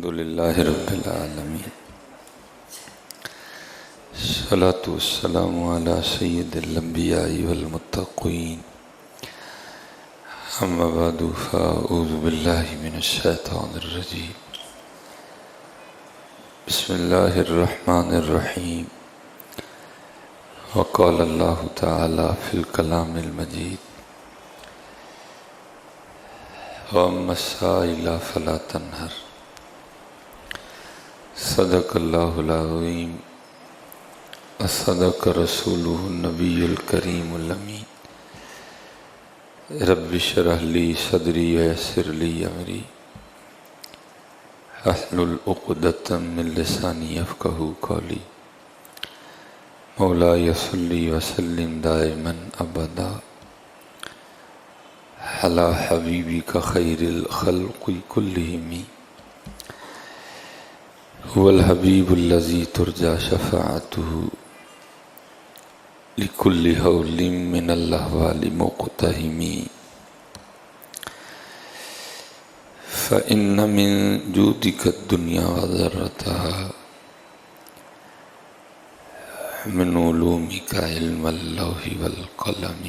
الحمدللہ رب العالمین الصلاۃ والسلام علی سید الانبیاء والمتقین اما بعد فاعوذ باللہ من الشیطان الرجیم بسم اللہ الرحمن الرحیم وقال اللہ تعالی فی الکلام المجید وَأَمَّا السَّائِلَ فَلَا تَنْهَرْ صدق اللہ العظیم وصدق رسولہ النبی الکریم الامین رب اشرح لی صدری ویسر لی امری واحلل عقدۃ من لسانی یفقہوا قولی مولاي صلی وسلم دائما ابدا علی حبیبک خیر الخلق کلہم هو الحبیب الذی ترجى شفاعته لكل هول من الاحوال مقتحم فإن من جودك الدنيا وذرتها من علومك علم اللوح والقلم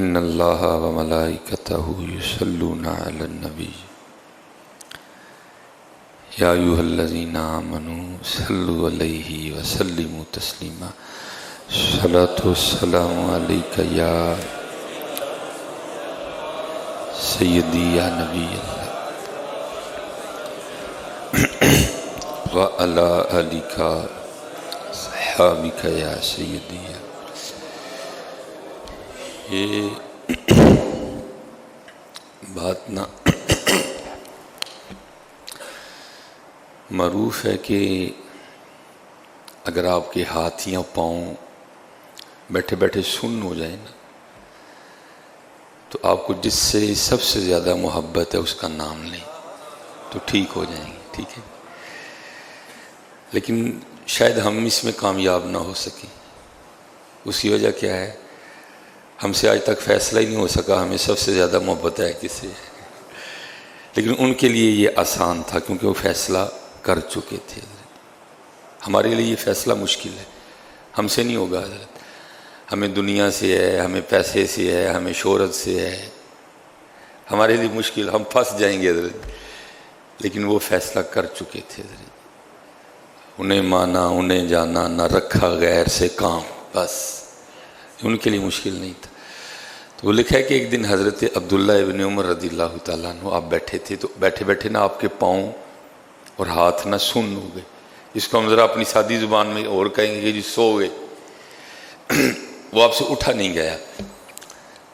ان اللہ وملائکتہ یصلون علی النبی یا ایھا الذین آمنوا صلوا علیہ وسلموا تسلیما الصلاۃ والسلام علیک یا سیدی یا نبی اللہ وعلی آلک صحابک یا سیدی یا یہ بات نا معروف ہے کہ اگر آپ کے ہاتھ یا پاؤں بیٹھے بیٹھے سن ہو جائے نا تو آپ کو جس سے سب سے زیادہ محبت ہے اس کا نام لیں تو ٹھیک ہو جائیں گے، ٹھیک ہے؟ لیکن شاید ہم اس میں کامیاب نہ ہو سکیں۔ اس کی وجہ کیا ہے؟ ہم سے آج تک فیصلہ ہی نہیں ہو سکا ہمیں سب سے زیادہ محبت ہے کس سے، لیکن ان کے لیے یہ آسان تھا کیونکہ وہ فیصلہ کر چکے تھے۔ ہمارے لیے یہ فیصلہ مشکل ہے، ہم سے نہیں ہوگا حضرت، ہمیں دنیا سے ہے، ہمیں پیسے سے ہے، ہمیں شہرت سے ہے، ہمارے لیے مشکل، ہم پھنس جائیں گے حضرت، لیکن وہ فیصلہ کر چکے تھے حضرت، انہیں مانا انہیں جانا، نہ رکھا غیر سے کام، بس ان کے لیے مشکل نہیں تھا۔ تو وہ لکھا ہے کہ ایک دن حضرت عبداللہ ابن عمر رضی اللہ تعالیٰ عنہ آپ بیٹھے تھے، تو بیٹھے بیٹھے نا آپ کے پاؤں اور ہاتھ نہ سن ہو گئے، اس کو ہم ذرا اپنی سادی زبان میں اور کہیں گے کہ جی سو گئے، وہ آپ سے اٹھا نہیں گیا۔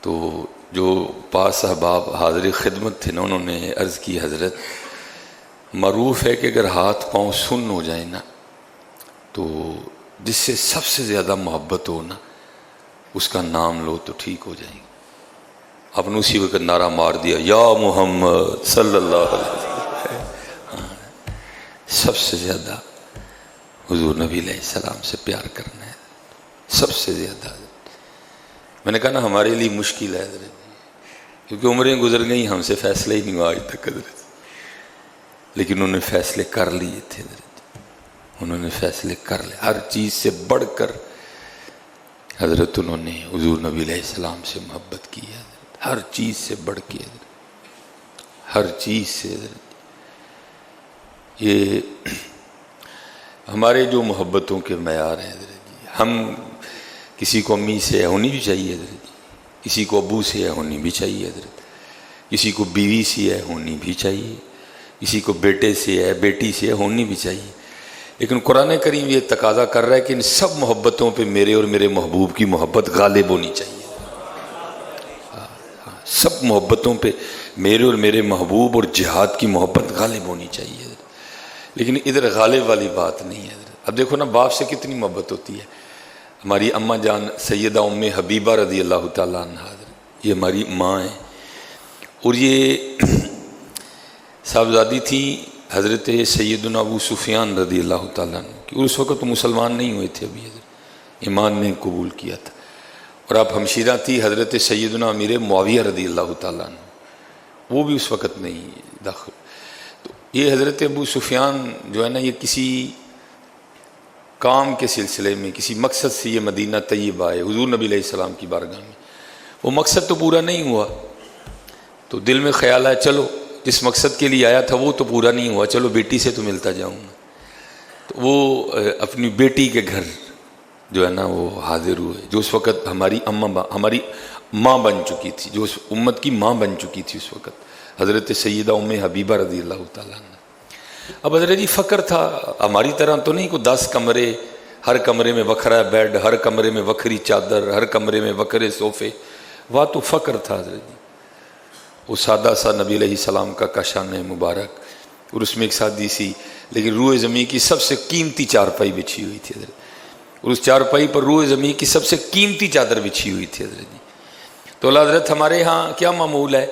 تو جو پاس احباب حاضر خدمت تھے نا، انہوں نے عرض کی حضرت معروف ہے کہ اگر ہاتھ پاؤں سن ہو جائیں نا تو جس سے سب سے زیادہ محبت ہو نا اس کا نام لو تو ٹھیک ہو جائیں گے۔ آپ نے اسی وقت نعرہ مار دیا یا محمد صلی اللہ علیہ وسلم، سب سے زیادہ حضور نبی علیہ السلام سے پیار کرنا ہے، سب سے زیادہ۔ میں نے کہا نا ہمارے لیے مشکل ہے حضرت، کیونکہ عمریں گزر گئیں، ہم سے فیصلہ ہی نہیں ہوا آج تک حضرت، لیکن انہوں نے فیصلے کر لیے تھے حضرت، انہوں نے فیصلے کر لے، ہر چیز سے بڑھ کر حضرت انہوں نے حضور نبی علیہ السلام سے محبت کی ہے، ہر چیز سے بڑھ کے، ہر چیز سے حضرت۔ یہ ہمارے جو محبتوں کے معیار ہیں حضرت، ہم کسی کو امی سے ہونی بھی چاہیے حضرت، کسی کو ابو سے ہونی بھی چاہیے حضرت، کسی کو بیوی سے ہونی بھی چاہیے، کسی کو بیٹے سے ہے بیٹی سے ہونی بھی چاہیے، لیکن قرآن کریم یہ تقاضا کر رہا ہے کہ ان سب محبتوں پہ میرے اور میرے محبوب کی محبت غالب ہونی چاہیے۔ سب محبتوں پہ میرے اور میرے محبوب اور جہاد کی محبت غالب ہونی چاہیے، لیکن ادھر غالب والی بات نہیں ہے۔ اب دیکھو نا باپ سے کتنی محبت ہوتی ہے۔ ہماری اماں جان سیدہ ام حبیبہ رضی اللہ تعالیٰ عنہ، یہ ہماری ماں ہیں، اور یہ صاحبزادی تھی حضرت سیدنا ابو سفیان رضی اللہ تعالیٰ عنہ کی، اور اس وقت تو مسلمان نہیں ہوئے تھے ابھی، ایمان نے قبول کیا تھا، اور آپ ہمشیرہ تھی حضرت سیدنا امیر معاویہ رضی اللہ تعالیٰ عنہ، وہ بھی اس وقت نہیں داخل. تو یہ حضرت ابو سفیان جو ہے نا، یہ کسی کام کے سلسلے میں کسی مقصد سے یہ مدینہ طیبہ آئے حضور نبی علیہ السلام کی بارگاہ میں. وہ مقصد تو پورا نہیں ہوا تو دل میں خیال آیا چلو جس مقصد کے لیے آیا تھا وہ تو پورا نہیں ہوا، چلو بیٹی سے تو ملتا جاؤں گا. تو وہ اپنی بیٹی کے گھر جو ہے نا وہ حاضر ہوئے، جو اس وقت ہماری ہماری ماں بن چکی تھی، جو اس امت کی ماں بن چکی تھی اس وقت، حضرت سیدہ ام حبیبہ رضی اللہ تعالیٰ عنہ. اب حضرت جی فقر تھا، ہماری طرح تو نہیں کہ 10 کمرے، ہر کمرے میں وکھرا بیڈ، ہر کمرے میں وکھری چادر، ہر کمرے میں وکھرے صوفے. وہ تو فقر تھا حضرت جی. وہ سادہ سا نبی علیہ السلام کا کاشان مبارک، اور اس میں ایک سادی سی لیکن روئے زمین کی سب سے قیمتی چارپائی بچھی ہوئی تھی حضرت، اور اس چارپائی پر روئے زمین کی سب سے قیمتی چادر بچھی ہوئی تھی حضرت جی. تو اللہ حضرت ہمارے ہاں کیا معمول ہے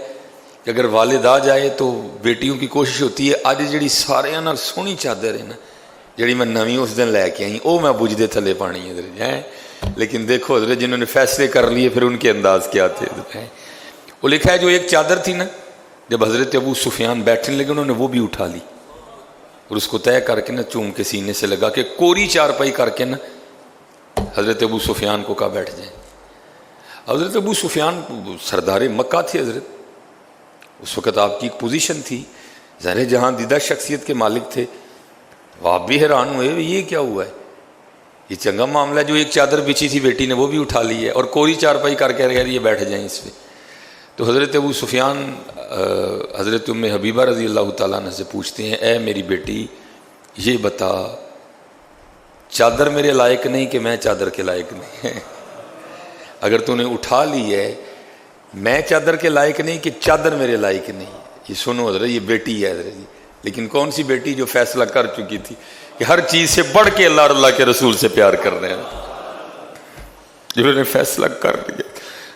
کہ اگر والد آ جائے تو بیٹیوں کی کوشش ہوتی ہے آج جڑی سارے نا سونی چادر ہے نا جڑی میں نویں اس دن لے کے آئی وہ میں بجھدے تھلے پانی حضرت جی ہیں. لیکن دیکھو حضرت جنہوں نے فیصلے کر لیے پھر ان کے انداز کیا تھے ہیں. وہ لکھا ہے جو ایک چادر تھی نا، جب حضرت ابو سفیان بیٹھنے لگے انہوں نے وہ بھی اٹھا لی اور اس کو طے کر کے نا چوم کے سینے سے لگا کے کوری چارپائی کر کے نا حضرت ابو سفیان کو کہا بیٹھ جائیں. حضرت ابو سفیان سردار مکہ تھے حضرت، اس وقت آپ کی ایک پوزیشن تھی، ظاہر جہاں دیدہ شخصیت کے مالک تھے. وہ آپ بھی حیران ہوئے یہ کیا ہوا ہے، یہ چنگا معاملہ ہے، جو ایک چادر بچھی تھی بیٹی نے وہ بھی اٹھا لی ہے اور کوری چارپائی کر کے کہہ رہی ہے بیٹھ جائیں اس پہ. تو حضرت ابو سفیان حضرت ام حبیبہ رضی اللہ تعالیٰ عنہ سے پوچھتے ہیں اے میری بیٹی یہ بتا چادر میرے لائق نہیں کہ میں چادر کے لائق نہیں اگر تو نے اٹھا لی ہے میں چادر کے لائق نہیں کہ چادر میرے لائق نہیں. یہ سنو حضرت یہ بیٹی ہے حضرت جی، لیکن کون سی بیٹی جو فیصلہ کر چکی تھی کہ ہر چیز سے بڑھ کے اللہ کے رسول سے پیار کر رہے ہیں، جنہوں نے فیصلہ کر لیا.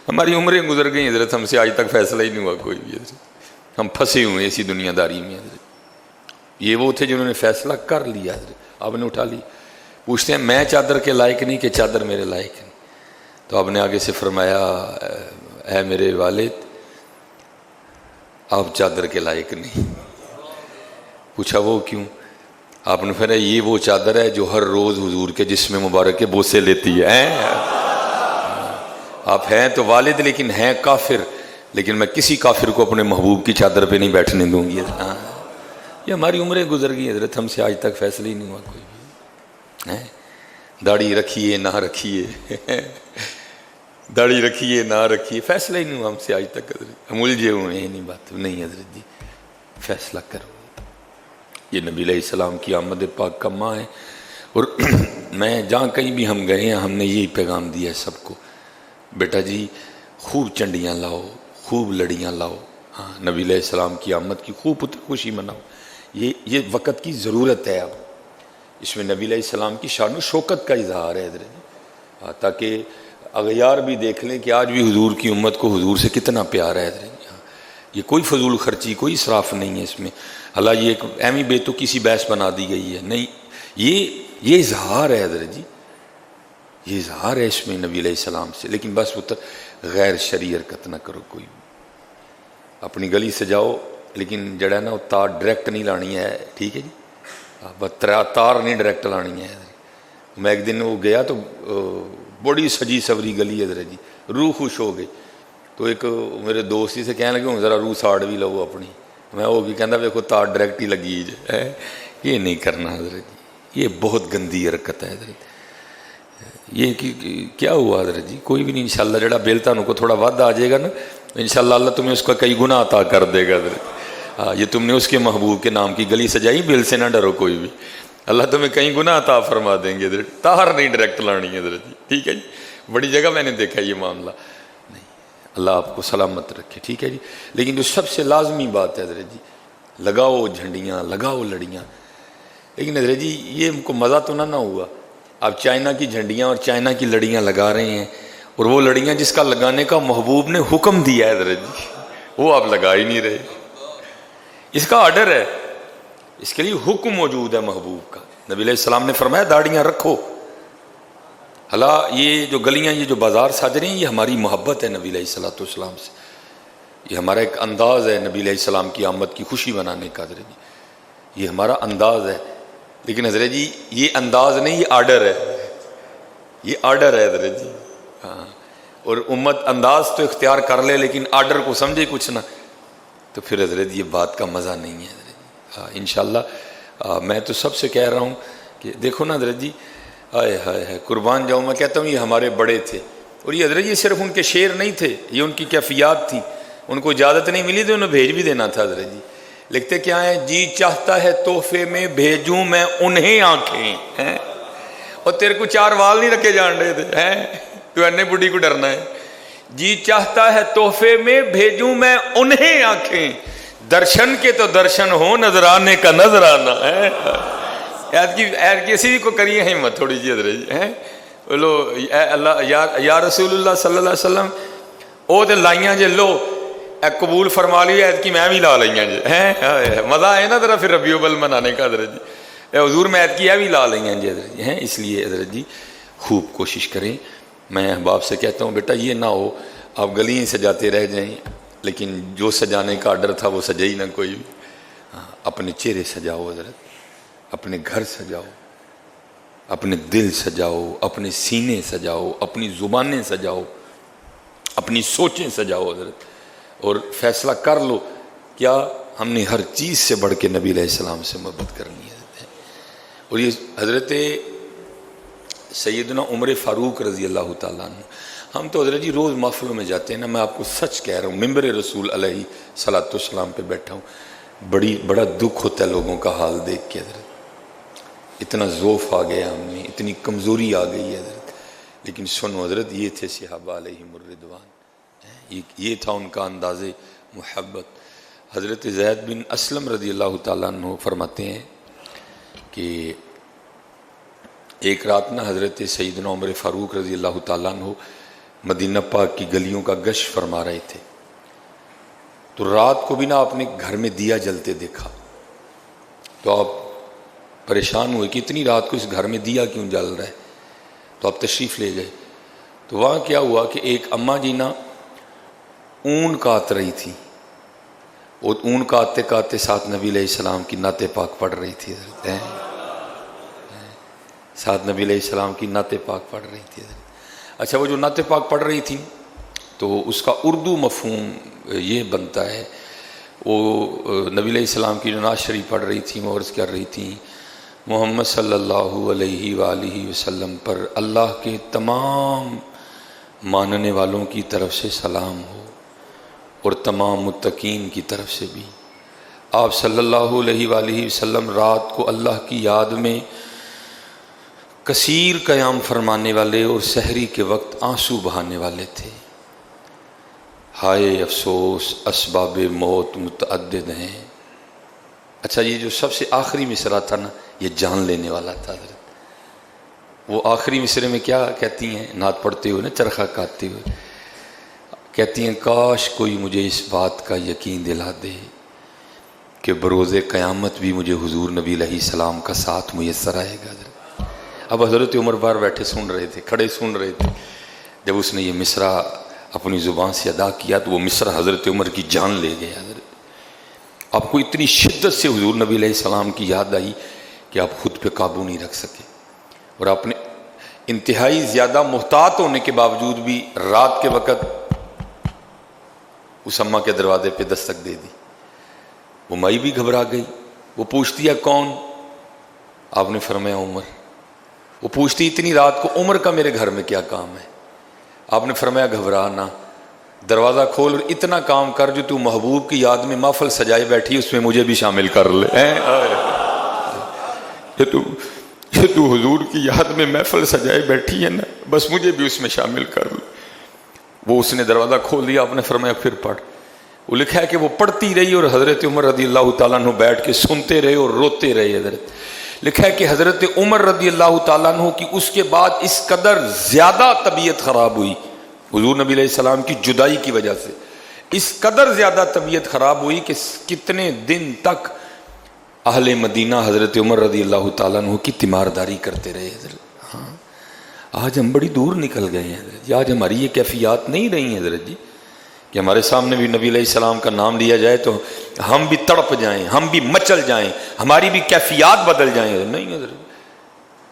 ہماری عمریں گزر گئی حضرت، ہم سے آج تک فیصلہ ہی نہیں ہوا کوئی بھی حضرت، ہم پھنسے ہوئے اسی دنیا داری میں حضرت. یہ وہ تھے جنہوں نے فیصلہ کر لیا حضرت، آپ نے اٹھا لی. پوچھتے ہیں میں چادر کے لائق نہیں کہ چادر میرے لائق نہیں. تو آپ نے آگے سے فرمایا اے میرے والد آپ چادر کے لائق نہیں. پوچھا وہ کیوں؟ آپ نے فرمایا یہ وہ چادر ہے جو ہر روز حضور کے جسم مبارک کے بوسے لیتی ہے. آپ ہیں تو والد لیکن ہیں کافر، لیکن میں کسی کافر کو اپنے محبوب کی چادر پہ نہیں بیٹھنے دوں گی. یہ ہماری عمریں گزر گئی حضرت، ہم سے آج تک فیصلہ ہی نہیں ہوا کوئی بھی. داڑھی رکھیے نہ رکھیے داڑھی رکھیے نہ رکھیے فیصلہ ہی نہیں ہوا ہم سے آج تک حضرت. ہم الجھے ہوئے ہیں نہیں بات نہیں حضرت جی، فیصلہ کرو. یہ نبی علیہ السلام کی آمد پاک کا ماں ہے. اور میں جہاں کہیں بھی ہم گئے ہیں ہم نے یہی پیغام دیا ہے سب کو، بیٹا جی خوب چنڈیاں لاؤ، خوب لڑیاں لاؤ، ہاں نبی علیہ السلام کی آمد کی خوب خوشی مناؤ. یہ وقت کی ضرورت ہے. اب اس میں نبی علیہ السلام کی شان و شوکت کا اظہار ہے حضرت، تاکہ اغیار بھی دیکھ لیں کہ آج بھی حضور کی امت کو حضور سے کتنا پیار ہے حضرت. یہ کوئی فضول خرچی کوئی اسراف نہیں ہے اس میں. حالانکہ یہ ایک اہمی بیتو کسی بحث بنا دی گئی ہے نہیں، یہ اظہار ہے حضرت جی، یہ اظہار ہے اس میں نبی علیہ السلام سے. لیکن بس وہ غیر شرعی حرکت نہ کرو کوئی. اپنی گلی سے جاؤ لیکن جڑا ہے نا وہ تار ڈائریکٹ نہیں لانی ہے، ٹھیک ہے جی، تار نہیں ڈائریکٹ لانی ہے. میں ایک دن وہ گیا تو بڑی سجی سوری گلی حضرت جی، روح خوش ہو گئی. تو ایک میرے دوست ہی سے کہنے لگے ذرا روح ساڑ بھی لو اپنی. میں وہ بھی کہنا دیکھو تار ڈائریکٹ ہی لگی ہے. یہ نہیں کرنا حضرت جی، یہ بہت گندی حرکت ہے حضرت. یہ کیا ہوا حضرت جی؟ کوئی بھی نہیں. انشاءاللہ جڑا بیل تانوں کو تھوڑا ود آ جائے گا نا انشاءاللہ اللہ تمہیں اس کا کئی گناہ عطا کر دے گا حضرت. ہاں یہ تم نے اس کے محبوب کے نام کی گلی سجائی، بیل سے نہ ڈرو کوئی بھی، اللہ تمہیں کئی گناہ عطا فرما دیں گے حضرت. تار نہیں ڈائریکٹ لانی حضرت جی، ٹھیک ہے جی. بڑی جگہ میں نے دیکھا یہ معاملہ. نہیں اللہ آپ کو سلامت رکھے، ٹھیک ہے جی. لیکن جو سب سے لازمی بات ہے حضرت جی، لگاؤ جھنڈیاں لگاؤ لڑیاں. لیکن حضرت جی یہ ہم کو مزہ تو نہ ہوا. آپ چائنا کی جھنڈیاں اور چائنا کی لڑیاں لگا رہے ہیں، اور وہ لڑیاں جس کا لگانے کا محبوب نے حکم دیا ہے حضرت جی وہ آپ لگا ہی نہیں رہے. اس کا آرڈر ہے، اس کے لیے حکم موجود ہے محبوب کا. نبی علیہ السلام نے فرمایا داڑیاں رکھو. حالا یہ جو گلیاں یہ جو بازار سج رہے ہیں یہ ہماری محبت ہے نبی علیہ السلام سے. یہ ہمارا ایک انداز ہے نبی علیہ السلام کی آمد کی خوشی منانے کا حضرت جی، یہ ہمارا انداز ہے. لیکن حضرت جی یہ انداز نہیں، یہ آرڈر ہے، یہ آرڈر ہے حضرت جی. ہاں، اور امت انداز تو اختیار کر لے لیکن آرڈر کو سمجھے کچھ نہ، تو پھر حضرت یہ بات کا مزہ نہیں ہے حضرت جی. ہاں انشاءاللہ میں تو سب سے کہہ رہا ہوں کہ دیکھو نا حضرت جی، ہائے ہائے ہائے قربان جاؤں، میں کہتا ہوں یہ ہمارے بڑے تھے. اور یہ حضرت جی صرف ان کے شعر نہیں تھے، یہ ان کی کیفیات تھیں. ان کو اجازت نہیں ملی تو انہیں بھیج بھی دینا تھا حضرت جی. لکھتے کیا ہیں؟ جی چاہتا ہے تحفے میں بھیجوں میں انہیں آنکھیں ہیں. اور تیرے کو 4 وال نہیں رکھے جان رہے تھے ہیں، تو انے بڈھی کو ڈرنا ہے. جی چاہتا ہے تحفے میں بھیجوں میں انہیں آنکھیں، درشن کے تو درشن ہو، نظرانے کا نظرانہ ہے. کسی کو کریے ہمت تھوڑی جی حضرت جی ہیں. بولو اے اللہ یا رسول اللہ صلی اللہ علیہ وسلم، او تے لائیاں جے لو اے قبول فرما لی ایت کی میں بھی لا لائیاں جے ہیں. مزہ آئے نا ذرا پھر ربیع الاول منانے کا حضرت جی. اے حضور میں ایت کی ہے بھی لا لائیاں جی حضرت جی ہیں. اس لیے حضرت جی خوب کوشش کریں. میں احباب سے کہتا ہوں بیٹا یہ نہ ہو آپ گلیاں سجاتے رہ جائیں، لیکن جو سجانے کا آرڈر تھا وہ سجے ہی نہ کوئی بھی. اپنے چہرے سجاؤ حضرت، اپنے گھر سجاؤ، اپنے دل سجاؤ، اپنے سینے سجاؤ، اپنی زبانیں سجاؤ، اپنی سوچیں سجاؤ حضرت. اور فیصلہ کر لو کیا ہم نے ہر چیز سے بڑھ کے نبی علیہ السلام سے محبت کرنی ہے. اور یہ حضرت سیدنا عمر فاروق رضی اللہ تعالیٰ عنہ، ہم تو حضرت جی روز محفلوں میں جاتے ہیں نا، میں آپ کو سچ کہہ رہا ہوں، ممبر رسول علیہ صلاۃ والسلام پہ بیٹھا ہوں، بڑا دکھ ہوتا ہے لوگوں کا حال دیکھ کے حضرت. اتنا ضعف آ گیا ہم میں، اتنی کمزوری آ گئی ہے حضرت. لیکن سنو حضرت، یہ تھے صحابہ علیہم الرضوان، یہ تھا ان کا انداز محبت. حضرت زید بن اسلم رضی اللہ تعالیٰ عنہ فرماتے ہیں کہ ایک رات نا حضرت سیدنا عمر فاروق رضی اللہ تعالیٰ عنہ مدینہ پاک کی گلیوں کا گشت فرما رہے تھے. تو رات کو بھی نا آپ نے گھر میں دیا جلتے دیکھا، تو آپ پریشان ہوئے کہ اتنی رات کو اس گھر میں دیا کیوں جل رہا ہے. تو آپ تشریف لے گئے. تو وہاں کیا ہوا کہ ایک اماں جی نا اون کاٹ رہی تھی، وہ اون کاٹتے کاٹتے ساتھ نبی علیہ السلام کی نعت پاک پڑھ رہی تھی حضرت، ساتھ نبی علیہ السلام کی نعت پاک پڑھ رہی تھی حضرت. اچھا وہ جو نعت پاک پڑھ رہی تھی تو اس کا اردو مفہوم یہ بنتا ہے، وہ نبی علیہ السلام کی جو نعت شریف پڑھ رہی تھی وہ عرض کر رہی تھی محمد صلی اللہ علیہ وآلہ وسلم پر اللہ کے تمام ماننے والوں کی طرف سے سلام ہو اور تمام متقین کی طرف سے بھی. آپ صلی اللہ علیہ وآلہ وسلم رات کو اللہ کی یاد میں کثیر قیام فرمانے والے اور سحری کے وقت آنسو بہانے والے تھے. ہائے افسوس اسباب موت متعدد ہیں. اچھا یہ جو سب سے آخری مصرع تھا نا، یہ جان لینے والا تھا حضرت. وہ آخری مصرے میں کیا کہتی ہیں نعت پڑھتے ہوئے نا، چرخہ کاٹتے ہوئے کہتی ہیں کاش کوئی مجھے اس بات کا یقین دلا دے کہ بروز قیامت بھی مجھے حضور نبی علیہ السلام کا ساتھ میسر آئے گا حضرت. اب حضرت عمر بار بیٹھے سن رہے تھے، کھڑے سن رہے تھے. جب اس نے یہ مصرع اپنی زبان سے ادا کیا تو وہ مصرع حضرت عمر کی جان لے گئے حضرت. آپ کو اتنی شدت سے حضور نبی علیہ السلام کی یاد آئی کہ آپ خود پہ قابو نہیں رکھ سکے، اور آپ نے انتہائی زیادہ محتاط ہونے کے باوجود بھی رات کے وقت اس اماں کے دروازے پہ دستک دے دی. وہ مائی بھی گھبرا گئی. وہ پوچھتی ہے کون؟ آپ نے فرمایا عمر. وہ پوچھتی اتنی رات کو عمر کا میرے گھر میں کیا کام ہے؟ آپ نے فرمایا گھبرا نہ، دروازہ کھول اور اتنا کام کر جو تو محبوب کی یاد میں محفل سجائے بیٹھی اس میں مجھے بھی شامل کر لے. یہ تو حضور کی یاد میں محفل سجائے بیٹھی ہے نا، بس مجھے بھی اس میں شامل کر لے. وہ اس نے دروازہ کھول دیا. آپ نے فرمایا پھر پڑھ. وہ لکھا ہے کہ وہ پڑھتی رہی اور حضرت عمر رضی اللہ تعالیٰ عنہ بیٹھ کے سنتے رہے اور روتے رہے حضرت. لکھا ہے کہ حضرت عمر رضی اللہ تعالیٰ عنہ کی اس کے بعد اس قدر زیادہ طبیعت خراب ہوئی حضور نبی علیہ السلام کی جدائی کی وجہ سے، اس قدر زیادہ طبیعت خراب ہوئی کہ کتنے دن تک اہل مدینہ حضرت عمر رضی اللہ تعالیٰ عنہ کی تیمارداری کرتے رہے حضرت. ہاں آج ہم بڑی دور نکل گئے ہیں حضرت جی. آج ہماری یہ کیفیات نہیں رہی ہیں حضرت جی. کہ ہمارے سامنے بھی نبی علیہ السلام کا نام لیا جائے تو ہم بھی تڑپ جائیں، ہم بھی مچل جائیں، ہماری بھی کیفیات بدل جائیں؟ نہیں حضرت،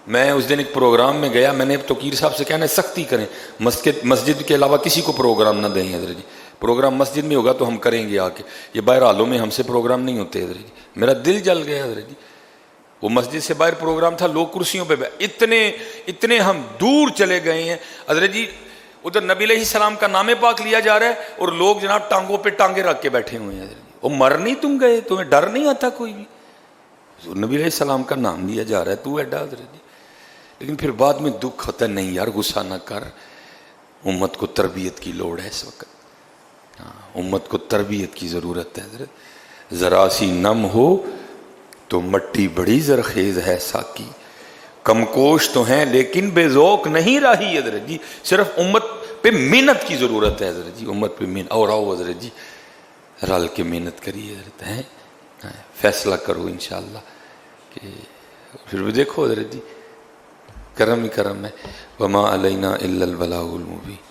میں اس دن ایک پروگرام میں گیا، میں نے توقیر صاحب سے کہنا سختی کریں، مسجد کے علاوہ کسی کو پروگرام نہ دیں حضرت جی، پروگرام مسجد میں ہوگا تو ہم کریں گے آ کے، یہ باہر حالوں میں ہم سے پروگرام نہیں ہوتے حضرت جی۔ میرا دل جل گیا حضرت جی، وہ مسجد سے باہر پروگرام تھا، لوگ کرسیوں پہ اتنے ہم دور چلے گئے ہیں حضرت جی، ادھر نبی علیہ السلام کا نام پاک لیا جا رہا ہے اور لوگ جناب ٹانگوں پہ ٹانگیں رکھ کے بیٹھے ہوئے ہیں حضرت جی۔ وہ مر نہیں تم گئے، تمہیں ڈر نہیں آتا کوئی بھی؟ نبی علیہ السلام کا نام لیا جا رہا ہے، تو ایڈا حضرت جی۔ لیکن پھر بعد میں دکھ ہوتا ہے، نہیں یار غصہ نہ کر، امت کو تربیت کی لوڑ ہے اس وقت، امت کو تربیت کی ضرورت ہے حضرت۔ ذرا سی نم ہو تو مٹی بڑی زرخیز ہے ساکی، کم کوش تو ہیں لیکن بے ذوق نہیں رہی حضرت جی۔ صرف امت پہ محنت کی ضرورت ہے حضرت جی، امت پہ محنت، اور آؤ حضرت جی رل کے محنت کریے حضرت، ہیں فیصلہ کرو انشاءاللہ، کہ پھر بھی دیکھو حضرت جی کرم ہی کرم ہے، وما علینا الا البلاغ المبین۔